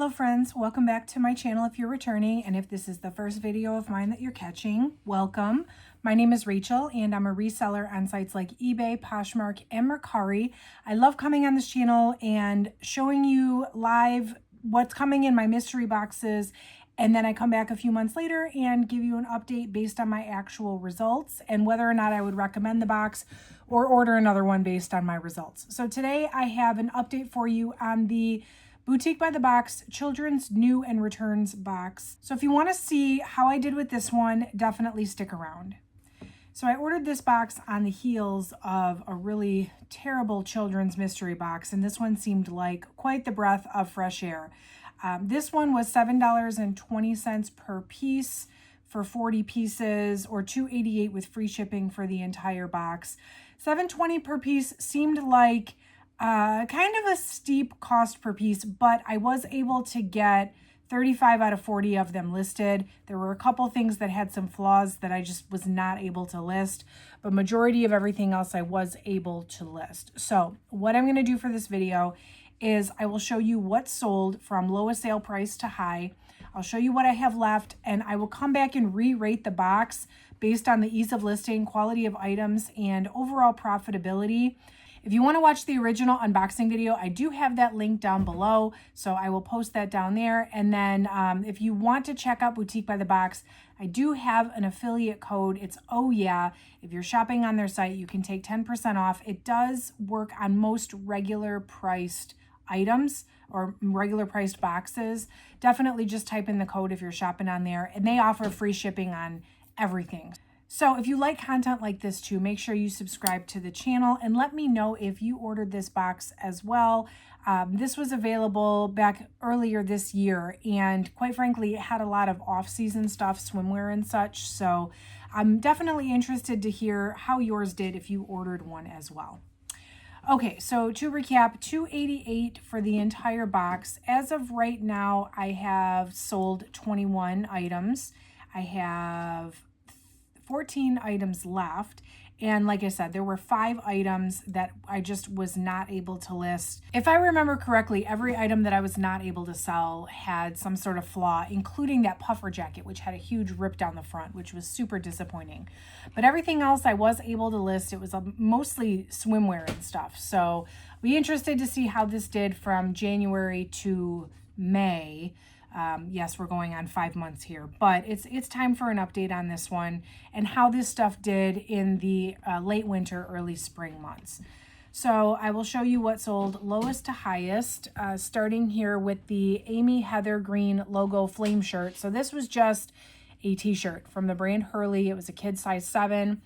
Hello friends, welcome back to my channel if you're returning, and if this is the first video of mine that you're catching, welcome. My name is Rachel and I'm a reseller on sites like eBay, Poshmark, and Mercari. I love coming on this channel and showing you live what's coming in my mystery boxes, and then I come back a few months later and give you an update based on my actual results and whether or not I would recommend the box or order another one based on my results. So today I have an update for you on the Boutique by the Box Children's New and Returns box. So if you want to see how I did with this one, definitely stick around. So I ordered this box on the heels of a really terrible children's mystery box, and this one seemed like quite the breath of fresh air. This one was $7.20 per piece for 40 pieces, or $2.88 with free shipping for the entire box. $7.20 per piece seemed like kind of a steep cost per piece, but I was able to get 35 out of 40 of them listed. There were a couple things that had some flaws that I just was not able to list, but majority of everything else I was able to list. So what I'm going to do for this video is I will show you what sold from lowest sale price to high. I'll show you what I have left, and I will come back and re-rate the box based on the ease of listing, quality of items, and overall profitability. If you want to watch the original unboxing video, I do have that link down below, so I will post that down there. And then if you want to check out Boutique by the Box, I do have an affiliate code. It's Oh Yeah. If you're shopping on their site, you can take 10% off. It does work on most regular priced items or regular priced boxes. Definitely just type in the code if you're shopping on there, and they offer free shipping on everything. So if you like content like this too, make sure you subscribe to the channel and let me know if you ordered this box as well. This was available back earlier this year, and quite frankly, it had a lot of off-season stuff, swimwear and such. So I'm definitely interested to hear how yours did if you ordered one as well. Okay, so to recap, $2.88 for the entire box. As of right now, I have sold 21 items. I have 14 items left, and like I said, there were 5 items that I just was not able to list. If I remember correctly, every item that I was not able to sell had some sort of flaw, including that puffer jacket, which had a huge rip down the front, which was super disappointing. But everything else I was able to list. It was mostly swimwear and stuff. So I'll be interested to see how this did from January to May. Yes, we're going on 5 months here, but it's time for an update on this one and how this stuff did in the late winter, early spring months. So I will show you what sold lowest to highest, starting here with the Amy Heather Green logo flame shirt. So this was just a t-shirt from the brand Hurley. It was a kid size 7.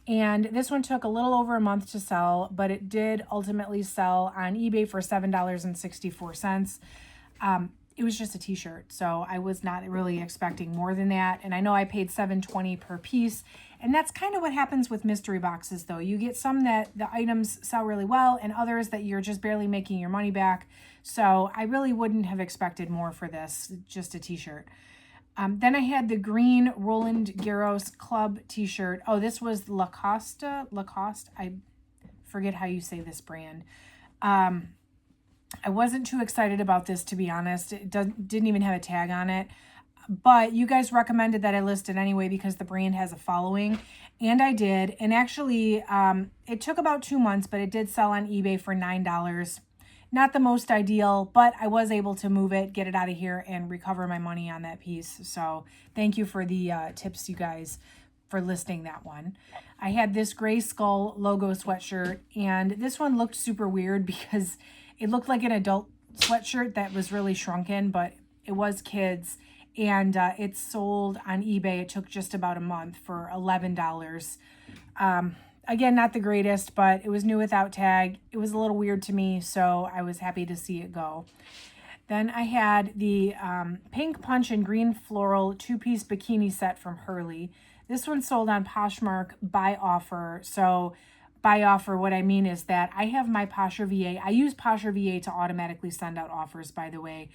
And this one took a little over a month to sell, but it did ultimately sell on eBay for $7.64. It was just a t-shirt, so I was not really expecting more than that. And I know I paid $7.20 per piece, and that's kind of what happens with mystery boxes though. You get some that the items sell really well and others that you're just barely making your money back. So I really wouldn't have expected more for this, just a t-shirt. Then I had the green Roland Garros Club t-shirt. Oh, this was Lacoste. I forget how you say this brand. I wasn't too excited about this, to be honest. It didn't even have a tag on it. But you guys recommended that I list it anyway because the brand has a following. And I did. And actually, it took about 2 months, but it did sell on eBay for $9. Not the most ideal, but I was able to move it, get it out of here, and recover my money on that piece. So thank you for the tips, you guys, for listing that one. I had this gray skull logo sweatshirt, and this one looked super weird because it looked like an adult sweatshirt that was really shrunken, but it was kids, and it sold on eBay. It took just about a month for $11. Again, not the greatest, but it was new without tag. It was a little weird to me, so I was happy to see it go. Then I had the pink punch and green floral 2-piece bikini set from Hurley. This one sold on Poshmark by offer. So by offer, what I mean is that I have my Posher VA. I use Posher VA to automatically send out offers, by the way.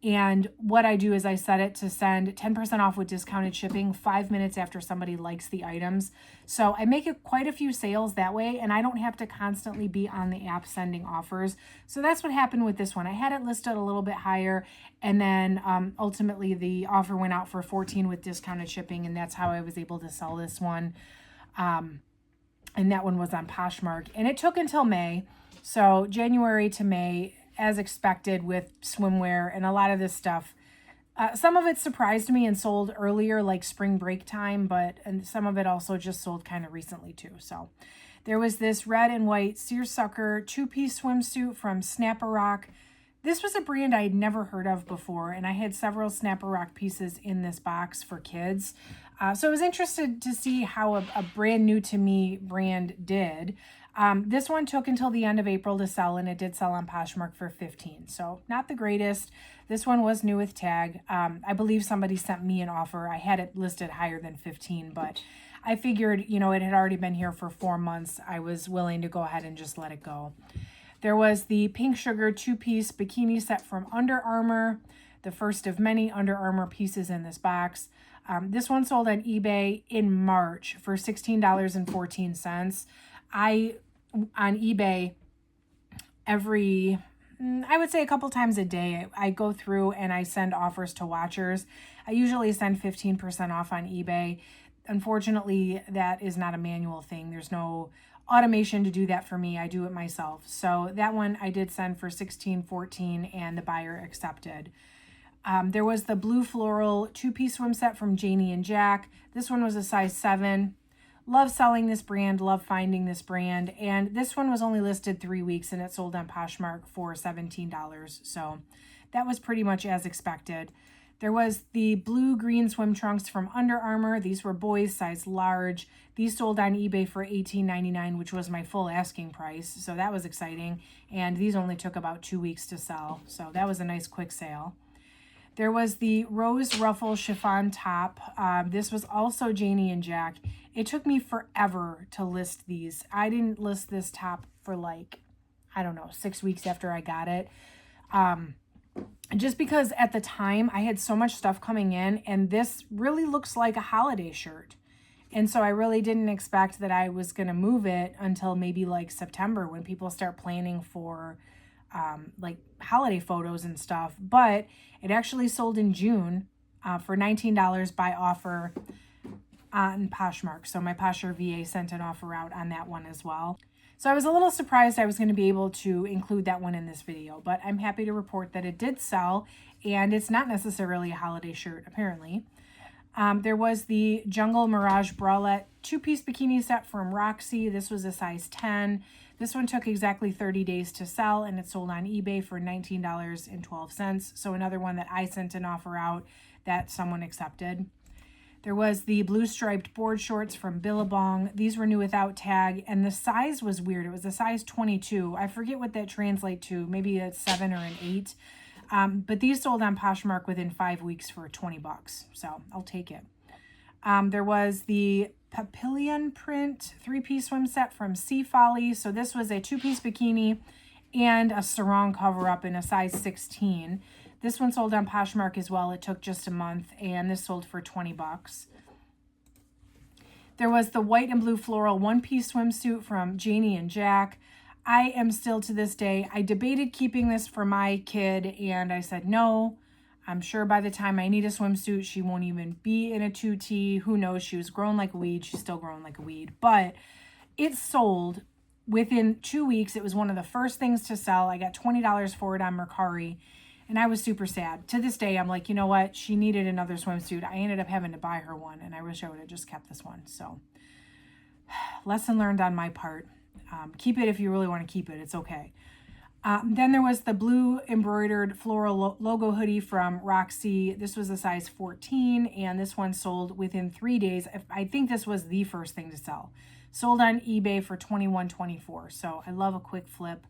And what I do is I set it to send 10% off with discounted shipping 5 minutes after somebody likes the items. So I make it quite a few sales that way, and I don't have to constantly be on the app sending offers. So that's what happened with this one. I had it listed a little bit higher, and then ultimately the offer went out for 14 with discounted shipping, and that's how I was able to sell this one. And that one was on Poshmark, and it took until May. So January to May, as expected with swimwear and a lot of this stuff. Some of it surprised me and sold earlier, like spring break time, and some of it also just sold kind of recently too. So there was this red and white seersucker 2-piece swimsuit from Snapper Rock. This was a brand I had never heard of before, and I had several Snapper Rock pieces in this box for kids. So I was interested to see how a brand new to me brand did. This one took until the end of April to sell, and it did sell on Poshmark for $15. So not the greatest. This one was new with tag. I believe somebody sent me an offer. I had it listed higher than $15, but I figured, it had already been here for 4 months. I was willing to go ahead and just let it go. There was the Pink Sugar 2-piece bikini set from Under Armour, the first of many Under Armour pieces in this box. This one sold on eBay in March for $16.14. On eBay, I would say a couple times a day, I go through and I send offers to watchers. I usually send 15% off on eBay. Unfortunately, that is not a manual thing. There's no automation to do that for me. I do it myself. So that one I did send for $16.14 and the buyer accepted. There was the blue floral 2-piece swim set from Janie and Jack. This one was a size 7. Love selling this brand, love finding this brand. And this one was only listed 3 weeks and it sold on Poshmark for $17. So that was pretty much as expected. There was the blue-green swim trunks from Under Armour. These were boys, size large. These sold on eBay for $18.99, which was my full asking price. So that was exciting. And these only took about 2 weeks to sell. So that was a nice quick sale. There was the rose ruffle chiffon top. This was also Janie and Jack. It took me forever to list these. I didn't list this top for 6 weeks after I got it. Just because at the time I had so much stuff coming in, and this really looks like a holiday shirt. And so I really didn't expect that I was going to move it until maybe September, when people start planning for holiday photos and stuff. But it actually sold in June for $19 by offer on Poshmark. So my Poshmark VA sent an offer out on that one as well. So I was a little surprised I was going to be able to include that one in this video, but I'm happy to report that it did sell, and it's not necessarily a holiday shirt, apparently. There was the Jungle Mirage Bralette 2-piece bikini set from Roxy. This was a size 10. This one took exactly 30 days to sell, and it sold on eBay for $19.12. So another one that I sent an offer out that someone accepted. There was the blue striped board shorts from Billabong. These were new without tag, and the size was weird. It was a size 22. I forget what that translates to. Maybe a 7 or an 8. But these sold on Poshmark within 5 weeks for $20. So I'll take it. There was the Papillion print 3-piece swim set from Sea Folly. So this was a 2-piece bikini and a sarong cover up in a size 16. This one sold on Poshmark as well. It took just a month, and this sold for $20. There was the white and blue floral 1-piece swimsuit from Janie and Jack. I am still to this day, I debated keeping this for my kid, and I said no. I'm sure by the time I need a swimsuit, she won't even be in a 2T. Who knows? She was growing like a weed. She's still growing like a weed. But it sold within 2 weeks. It was one of the first things to sell. I got $20 for it on Mercari. And I was super sad. To this day, I'm like, you know what? She needed another swimsuit. I ended up having to buy her one, and I wish I would have just kept this one. So, lesson learned on my part. Keep it if you really want to keep it. It's okay. Then there was the blue embroidered floral logo hoodie from Roxy. This was a size 14, and this one sold within 3 days. I think this was the first thing to sell. Sold on eBay for $21.24. So I love a quick flip.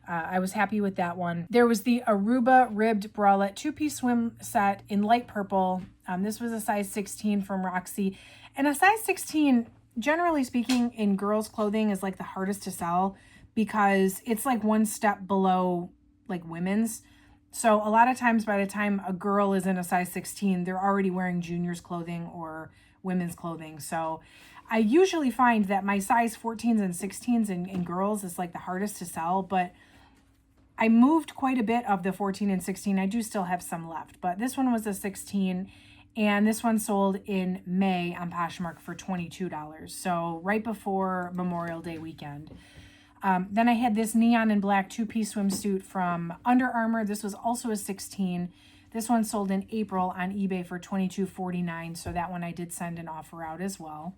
I was happy with that one. There was the Aruba ribbed bralette 2-piece swim set in light purple. This was a size 16 from Roxy. And a size 16, generally speaking, in girls' clothing is the hardest to sell because it's one step below women's. So a lot of times by the time a girl is in a size 16, they're already wearing juniors clothing or women's clothing. So I usually find that my size 14s and 16s in girls is like the hardest to sell, but I moved quite a bit of the 14 and 16. I do still have some left, but this one was a 16, and this one sold in May on Poshmark for $22. So right before Memorial Day weekend. Then I had this neon and black two-piece swimsuit from Under Armour. This was also a 16. This one sold in April on eBay for $22.49. So that one I did send an offer out as well.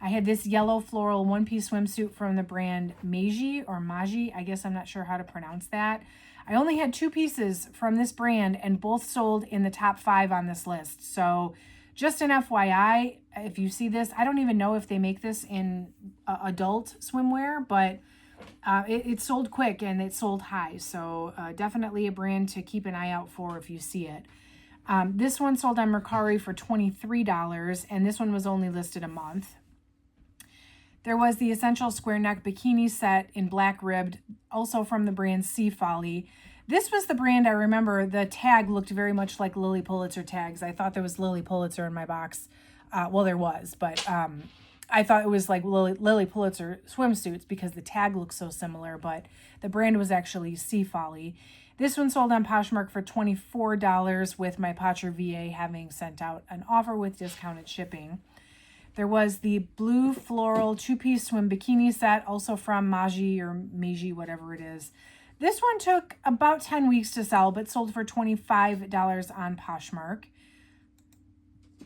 I had this yellow floral one-piece swimsuit from the brand Meiji or Maji. I guess I'm not sure how to pronounce that. I only had 2 pieces from this brand and both sold in the top 5 on this list. So just an FYI, if you see this, I don't even know if they make this in adult swimwear, but it sold quick and it sold high. So definitely a brand to keep an eye out for if you see it. This one sold on Mercari for $23, and this one was only listed a month. There was the Essential Square Neck Bikini Set in black ribbed, also from the brand Sea Folly. This was the brand I remember. The tag looked very much like Lily Pulitzer tags. I thought there was Lily Pulitzer in my box. Well, there was, but I thought it was like Lily Pulitzer swimsuits because the tag looks so similar, but the brand was actually Sea Folly. This one sold on Poshmark for $24 with my Potcher VA having sent out an offer with discounted shipping. There was the blue floral two-piece swim bikini set, also from Maji or Meiji, whatever it is. This one took about 10 weeks to sell, but sold for $25 on Poshmark.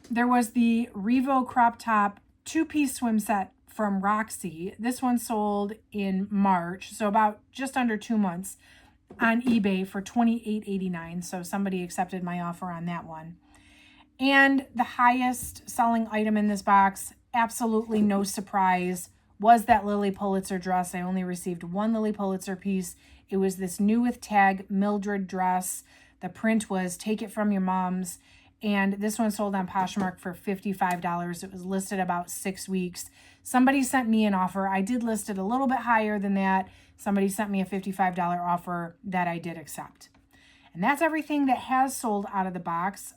There was the Revo crop top two-piece swim set from Roxy. This one sold in March, so about just under 2 months on eBay for $28.89. So somebody accepted my offer on that one. And the highest selling item in this box, absolutely no surprise, was that Lily Pulitzer dress. I only received 1 Lily Pulitzer piece. It was this new with tag Mildred dress. The print was Take It From Your Mom's. And this one sold on Poshmark for $55. It was listed about 6 weeks. Somebody sent me an offer. I did list it a little bit higher than that. Somebody sent me a $55 offer that I did accept. And that's everything that has sold out of the box.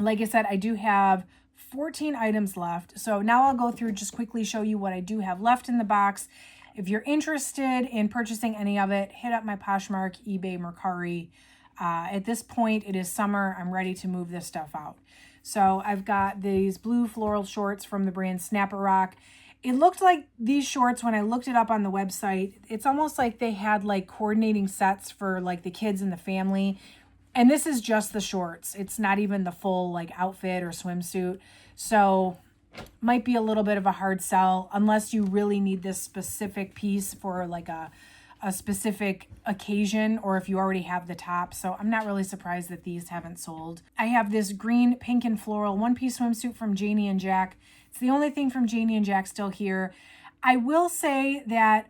Like I said, I do have 14 items left. So now I'll go through, just quickly show you what I do have left in the box. If you're interested in purchasing any of it, hit up my Poshmark, eBay, Mercari. At this point, it is summer. I'm ready to move this stuff out. So I've got these blue floral shorts from the brand Snapper Rock. It looked like these shorts, when I looked it up on the website, it's almost like they had like coordinating sets for like the kids and the family. And this is just the shorts. It's not even the full like outfit or swimsuit. So might be a little bit of a hard sell unless you really need this specific piece for like a specific occasion, or if you already have the top. So I'm not really surprised that these haven't sold. I have this green, pink, and floral one-piece swimsuit from Janie and Jack. It's the only thing from Janie and Jack still here. I will say that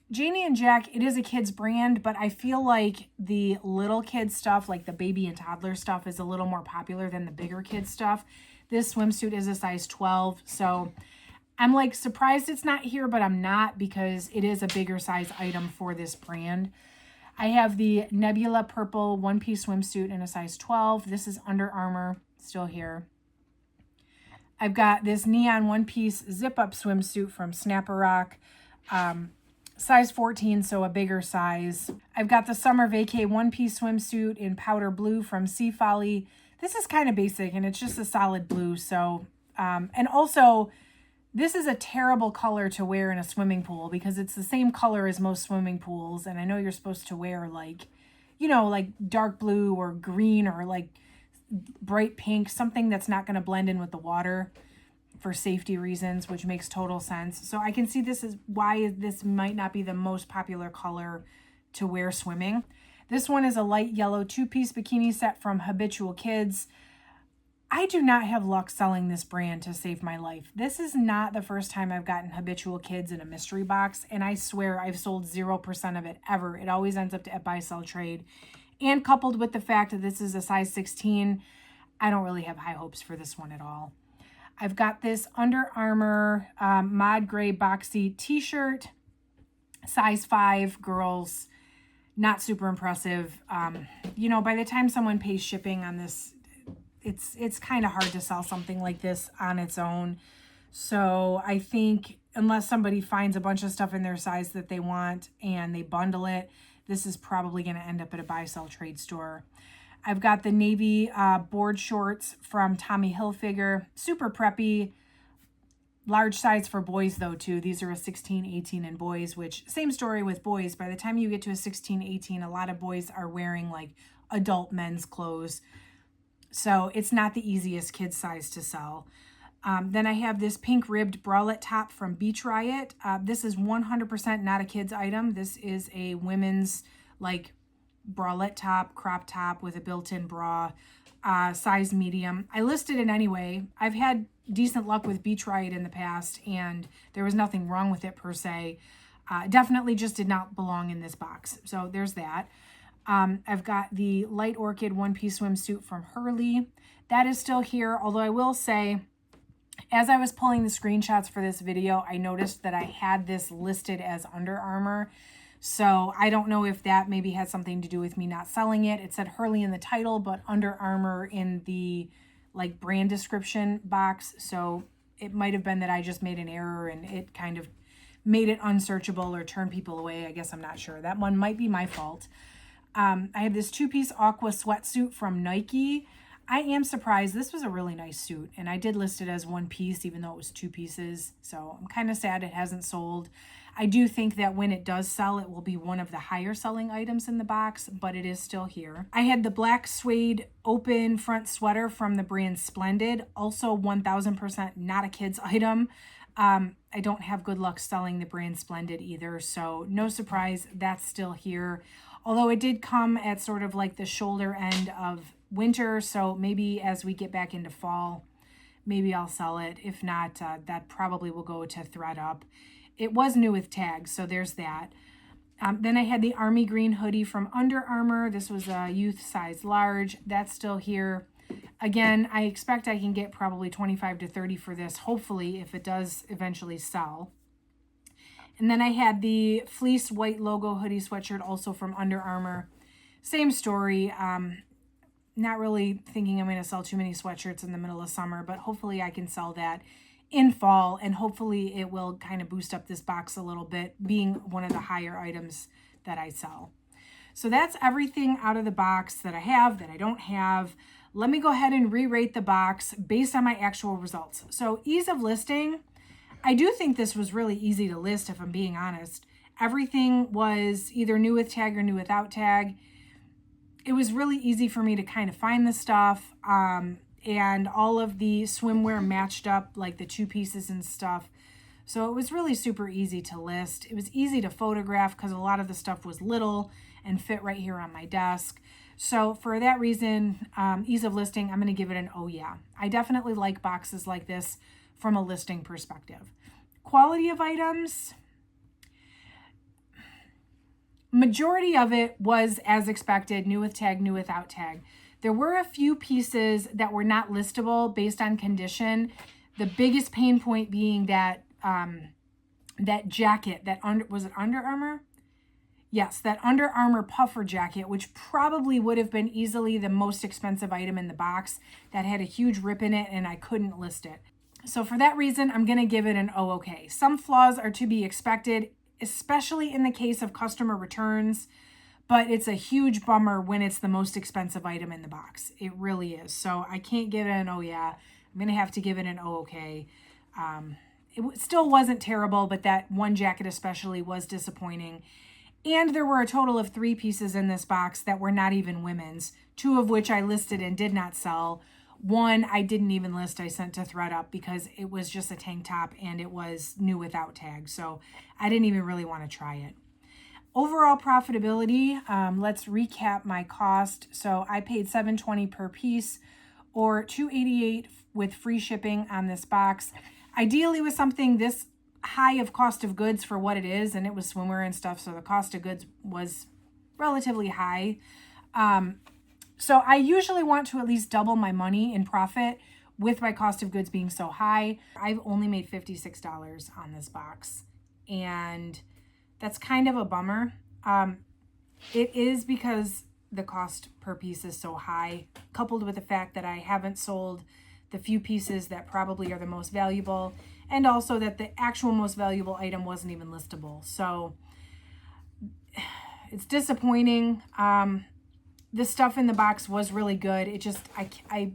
Janie and Jack, it is a kid's brand, but I feel like the little kid stuff, like the baby and toddler stuff, is a little more popular than the bigger kid stuff. This swimsuit is a size 12, so I'm like surprised it's not here, but I'm not, because it is a bigger size item for this brand. I have the Nebula purple one-piece swimsuit in a size 12. This is Under Armour, still here. I've got this neon one-piece zip-up swimsuit from Snapper Rock. Size 14, so a bigger size. I've got the Summer Vacay one-piece swimsuit in powder blue from Sea Folly. This is kind of basic, and it's just a solid blue. So, and also, this is a terrible color to wear in a swimming pool because it's the same color as most swimming pools. And I know you're supposed to wear like, you know, like dark blue or green or like bright pink, something that's not going to blend in with the water for safety reasons, which makes total sense. So I can see this is why this might not be the most popular color to wear swimming. This one is a light yellow two-piece bikini set from Habitual Kids. I do not have luck selling this brand to save my life. This is not the first time I've gotten Habitual Kids in a mystery box, and I swear I've sold 0% of it ever. It always ends up at buy, sell, trade. And coupled with the fact that this is a size 16, I don't really have high hopes for this one at all. I've got this Under Armour mod gray boxy t-shirt, size 5, girls. not super impressive. You know, by the time someone pays shipping on this, it's kind of hard to sell something like this on its own. So I think unless somebody finds a bunch of stuff in their size that they want and they bundle it, this is probably going to end up at a buy-sell trade store. I've got the navy board shorts from Tommy Hilfiger. Super preppy. Large size for boys though too. These are a 16, 18 in boys, which same story with boys. By the time you get to a 16, 18, a lot of boys are wearing like adult men's clothes. So it's not the easiest kid size to sell. Then I have this pink ribbed bralette top from Beach Riot. This is 100% not a kid's item. This is a women's like bralette top, crop top with a built-in bra, size medium. I listed it anyway. I've had decent luck with Beach Riot in the past, and there was nothing wrong with it per se. Definitely just did not belong in this box. So there's that. I've got the light orchid one-piece swimsuit from Hurley. That is still here, although I will say, as I was pulling the screenshots for this video, I noticed that I had this listed as Under Armour. So I don't know if that maybe had something to do with me not selling it. It said Hurley in the title, but Under Armour in the like brand description box. So it might have been that I just made an error and it kind of made it unsearchable or turned people away. I guess I'm not sure. That one might be my fault. I have this two-piece aqua sweatsuit from Nike. I am surprised. This was a really nice suit, and I did list it as one piece, even though it was two pieces. So I'm kind of sad it hasn't sold. I do think that when it does sell, it will be one of the higher selling items in the box, but it is still here. I had the black suede open front sweater from the brand Splendid, also 1000% not a kid's item. I don't have good luck selling the brand Splendid either, so no surprise, that's still here. Although it did come at sort of like the shoulder end of winter, so maybe as we get back into fall, maybe I'll sell it. If not, that probably will go to ThredUp. It was new with tags, so there's that. Then I had the army green hoodie from Under Armour. This was a youth size large. That's still here. Again, I expect I can get probably 25 to 30 for this, hopefully, if it does eventually sell. And then I had the fleece white logo hoodie sweatshirt also from Under Armour. Same story. Not really thinking I'm going to sell too many sweatshirts in the middle of summer, but hopefully I can sell that in fall, and hopefully it will kind of boost up this box a little bit, being one of the higher items that I sell. So that's everything out of the box that I have, that I don't have. Let me go ahead and re-rate the box based on my actual results. So ease of listing, I do think this was really easy to list, if I'm being honest. Everything was either new with tag or new without tag. It was really easy for me to kind of find the stuff, and all of the swimwear matched up, like the two pieces and stuff. So it was really super easy to list. It was easy to photograph because a lot of the stuff was little and fit right here on my desk. So for that reason, ease of listing, I'm going to give it an oh yeah. I definitely like boxes like this from a listing perspective. Quality of items, majority of it was as expected, new with tag, new without tag. There were a few pieces that were not listable based on condition. The biggest pain point being that that jacket, was it Under Armour? Yes, that Under Armour puffer jacket, which probably would have been easily the most expensive item in the box, that had a huge rip in it and I couldn't list it. So for that reason, I'm going to give it an oh okay. Some flaws are to be expected, especially in the case of customer returns, but it's a huge bummer when it's the most expensive item in the box. It really is. So I can't give it an oh yeah. I'm going to have to give it an oh okay. It still wasn't terrible, but that one jacket especially was disappointing. And there were a total of 3 pieces in this box that were not even women's, 2 of which I listed and did not sell. 1 I didn't even list, I sent to ThredUp because it was just a tank top and it was new without tag. So I didn't even really want to try it. Overall profitability, let's recap my cost. So I paid $7.20 per piece or $2.88 with free shipping on this box. Ideally with something this high of cost of goods for what it is, and it was swimwear and stuff, so the cost of goods was relatively high. So I usually want to at least double my money in profit with my cost of goods being so high. I've only made $56 on this box, and that's kind of a bummer. It is because the cost per piece is so high, coupled with the fact that I haven't sold the few pieces that probably are the most valuable, and also that the actual most valuable item wasn't even listable. So it's disappointing. The stuff in the box was really good. It just, I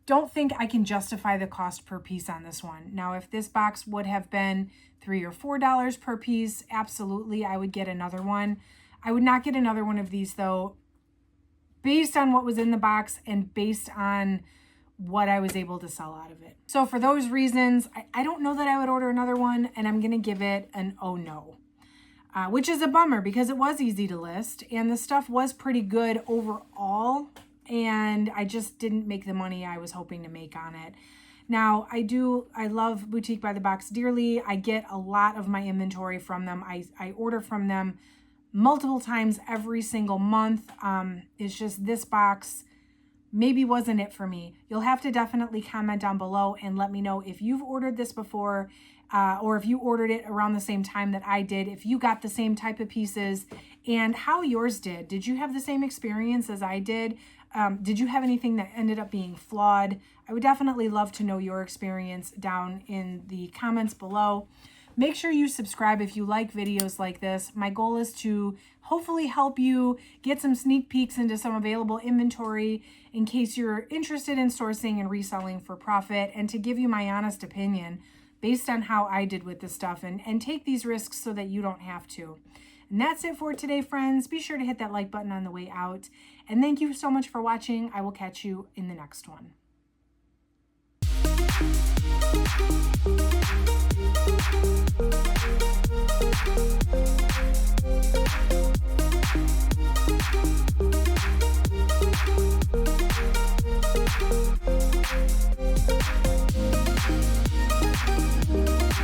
don't think I can justify the cost per piece on this one. Now, if this box would have been $3 or $4 per piece, absolutely, I would get another one. I would not get another one of these though, based on what was in the box and based on what I was able to sell out of it. So for those reasons, I don't know that I would order another one, and I'm gonna give it an oh no. Which is a bummer because it was easy to list and the stuff was pretty good overall, and I just didn't make the money I was hoping to make on it. Now, I love Boutique by the Box dearly. I get a lot of my inventory from them. I order from them multiple times every single month. It's just this box maybe wasn't it for me. You'll have to definitely comment down below and let me know if you've ordered this before, or if you ordered it around the same time that I did, if you got the same type of pieces and how yours did. Did you have the same experience as I did? Did you have anything that ended up being flawed? I would definitely love to know your experience down in the comments below. Make sure you subscribe if you like videos like this. My goal is to hopefully help you get some sneak peeks into some available inventory in case you're interested in sourcing and reselling for profit, and to give you my honest opinion based on how I did with this stuff, and take these risks so that you don't have to. And that's it for today, friends. Be sure to hit that like button on the way out. And thank you so much for watching. I will catch you in the next one.